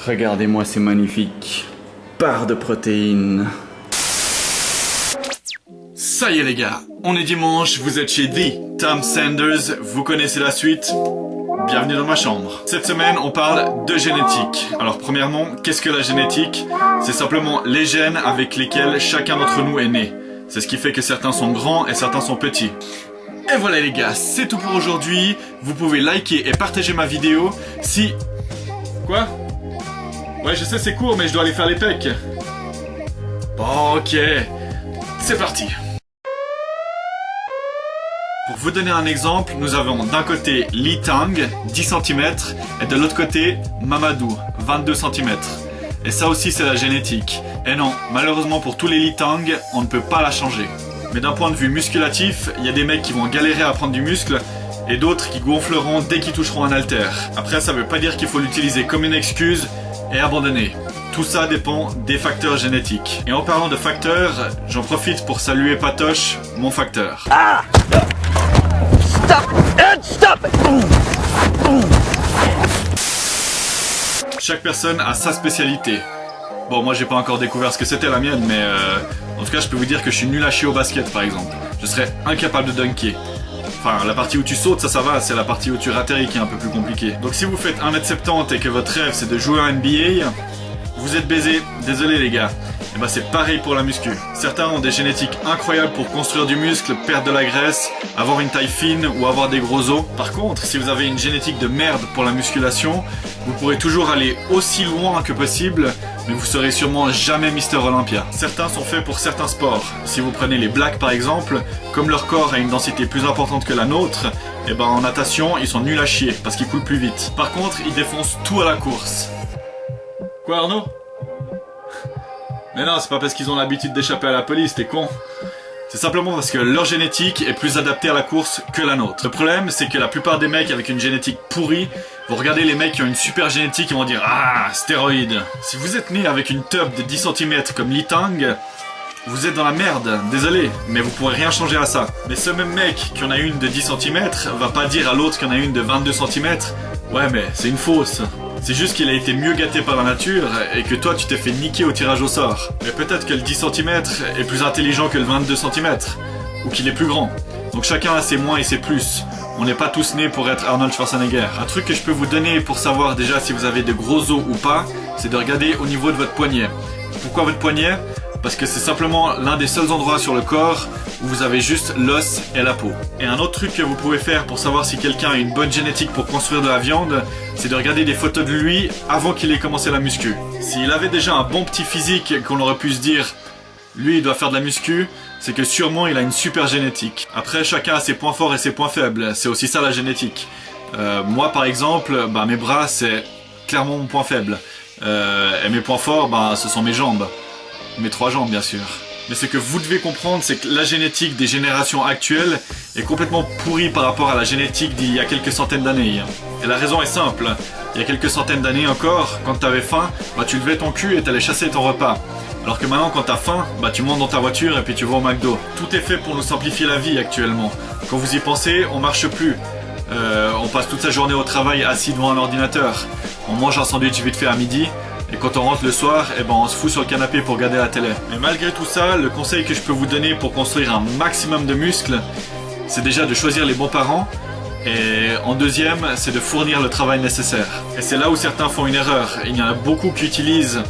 Regardez-moi ces magnifiques barres de protéines. Ça y est les gars, on est dimanche, vous êtes chez The Tom Sanders, vous connaissez la suite. Bienvenue dans ma chambre. Cette semaine, on parle de génétique. Alors premièrement, qu'est-ce que la génétique? C'est simplement les gènes avec lesquels chacun d'entre nous est né. C'est ce qui fait que certains sont grands et certains sont petits. Et voilà les gars, c'est tout pour aujourd'hui. Vous pouvez liker et partager ma vidéo si... Quoi? Ouais, je sais c'est court, mais je dois aller faire les pecs. Bon, ok. C'est parti. Pour vous donner un exemple, nous avons d'un côté Lee Tang, 10 cm, et de l'autre côté Mamadou, 22 cm. Et ça aussi c'est la génétique. Et non, malheureusement pour tous les Lee Tang, on ne peut pas la changer. Mais d'un point de vue musculatif, il y a des mecs qui vont galérer à prendre du muscle, et d'autres qui gonfleront dès qu'ils toucheront un haltère. Après ça veut pas dire qu'il faut l'utiliser comme une excuse et abandonner. Tout ça dépend des facteurs génétiques. Et en parlant de facteurs, j'en profite pour saluer Patoche, mon facteur. Ah! Stop! Chaque personne a sa spécialité. Bon, moi j'ai pas encore découvert ce que c'était la mienne, mais en tout cas je peux vous dire que je suis nul à chier au basket par exemple. Je serais incapable de dunker. Enfin, la partie où tu sautes, ça va, c'est la partie où tu ratterris qui est un peu plus compliquée. Donc si vous faites 1m70 et que votre rêve c'est de jouer en NBA, vous êtes baisé, désolé les gars. Et bah c'est pareil pour la muscu. Certains ont des génétiques incroyables pour construire du muscle, perdre de la graisse, avoir une taille fine ou avoir des gros os. Par contre, si vous avez une génétique de merde pour la musculation, vous pourrez toujours aller aussi loin que possible, mais vous serez sûrement jamais Mister Olympia. Certains sont faits pour certains sports. Si vous prenez les blacks par exemple, comme leur corps a une densité plus importante que la nôtre, et ben en natation, ils sont nuls à chier parce qu'ils coulent plus vite. Par contre, ils défoncent tout à la course. Quoi Arnaud? Mais non, c'est pas parce qu'ils ont l'habitude d'échapper à la police, t'es con. C'est simplement parce que leur génétique est plus adaptée à la course que la nôtre. Le problème, c'est que la plupart des mecs avec une génétique pourrie vont regarder les mecs qui ont une super génétique et vont dire « Ah, stéroïdes !» Si vous êtes né avec une tub de 10 cm comme Lee Tang, vous êtes dans la merde, désolé, mais vous pourrez rien changer à ça. Mais ce même mec qui en a une de 10 cm va pas dire à l'autre qui en a une de 22 cm « Ouais, mais c'est une fausse !» C'est juste qu'il a été mieux gâté par la nature et que toi tu t'es fait niquer au tirage au sort. Mais peut-être que le 10 cm est plus intelligent que le 22 cm. Ou qu'il est plus grand. Donc chacun a ses moins et ses plus. On n'est pas tous nés pour être Arnold Schwarzenegger. Un truc que je peux vous donner pour savoir déjà si vous avez de gros os ou pas, c'est de regarder au niveau de votre poignet. Pourquoi votre poignet? Parce que c'est simplement l'un des seuls endroits sur le corps où vous avez juste l'os et la peau. Et un autre truc que vous pouvez faire pour savoir si quelqu'un a une bonne génétique pour construire de la viande, c'est de regarder des photos de lui avant qu'il ait commencé la muscu. S'il avait déjà un bon petit physique qu'on aurait pu se dire lui il doit faire de la muscu, c'est que sûrement il a une super génétique. Après chacun a ses points forts et ses points faibles, c'est aussi ça la génétique. Moi par exemple, mes bras c'est clairement mon point faible. Et mes points forts, ce sont mes jambes. Mes 3 jambes bien sûr. Mais ce que vous devez comprendre, c'est que la génétique des générations actuelles est complètement pourrie par rapport à la génétique d'il y a quelques centaines d'années. Et la raison est simple. Il y a quelques centaines d'années encore, quand t'avais faim, tu levais ton cul et t'allais chasser ton repas. Alors que maintenant, quand t'as faim, tu montes dans ta voiture et puis tu vas au McDo. Tout est fait pour nous simplifier la vie actuellement. Quand vous y pensez, on marche plus. On passe toute sa journée au travail assis devant un ordinateur. On mange un sandwich vite fait à midi. Et quand on rentre le soir, on se fout sur le canapé pour regarder la télé. Mais malgré tout ça, le conseil que je peux vous donner pour construire un maximum de muscles, c'est déjà de choisir les bons parents. Et en deuxième, c'est de fournir le travail nécessaire. Et c'est là où certains font une erreur. Il y en a beaucoup qui utilisent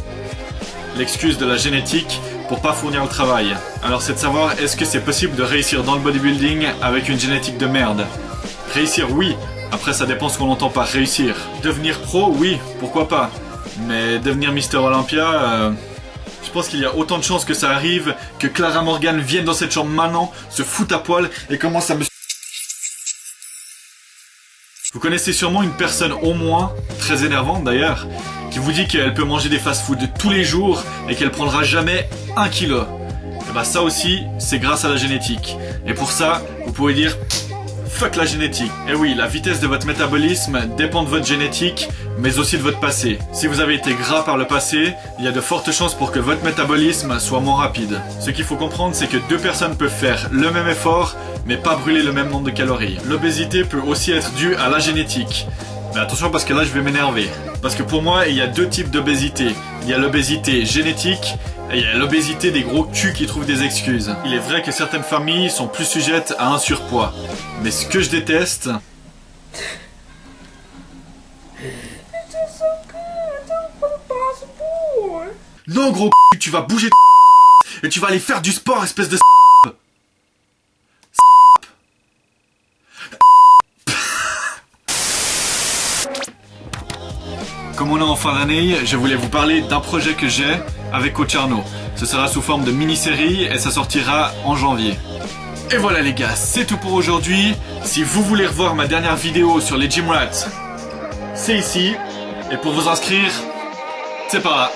l'excuse de la génétique pour pas fournir le travail. Alors c'est de savoir, est-ce que c'est possible de réussir dans le bodybuilding avec une génétique de merde? Réussir, oui. Après, ça dépend ce qu'on entend par réussir. Devenir pro, oui, pourquoi pas. Mais devenir Mister Olympia, je pense qu'il y a autant de chances que ça arrive que Clara Morgan vienne dans cette chambre maintenant, se foute à poil et commence à me... Vous connaissez sûrement une personne au moins, très énervante d'ailleurs, qui vous dit qu'elle peut manger des fast-food tous les jours et qu'elle prendra jamais 1 kilo. Et ça aussi, c'est grâce à la génétique. Et pour ça, vous pouvez dire... Fuck la génétique. Et oui, la vitesse de votre métabolisme dépend de votre génétique, mais aussi de votre passé. Si vous avez été gras par le passé, il y a de fortes chances pour que votre métabolisme soit moins rapide. Ce qu'il faut comprendre, c'est que 2 personnes peuvent faire le même effort, mais pas brûler le même nombre de calories. L'obésité peut aussi être due à la génétique. Mais attention parce que là je vais m'énerver. Parce que pour moi il y a deux types d'obésité. Il y a l'obésité génétique et il y a l'obésité des gros culs qui trouvent des excuses. Il est vrai que certaines familles sont plus sujettes à un surpoids. Mais ce que je déteste... Non gros cul, tu vas bouger et tu vas aller faire du sport espèce de... Comme on est en fin d'année, je voulais vous parler d'un projet que j'ai avec Coach Arnaud. Ce sera sous forme de mini-série et ça sortira en janvier. Et voilà les gars, c'est tout pour aujourd'hui. Si vous voulez revoir ma dernière vidéo sur les Gym Rats, c'est ici. Et pour vous inscrire, c'est par là.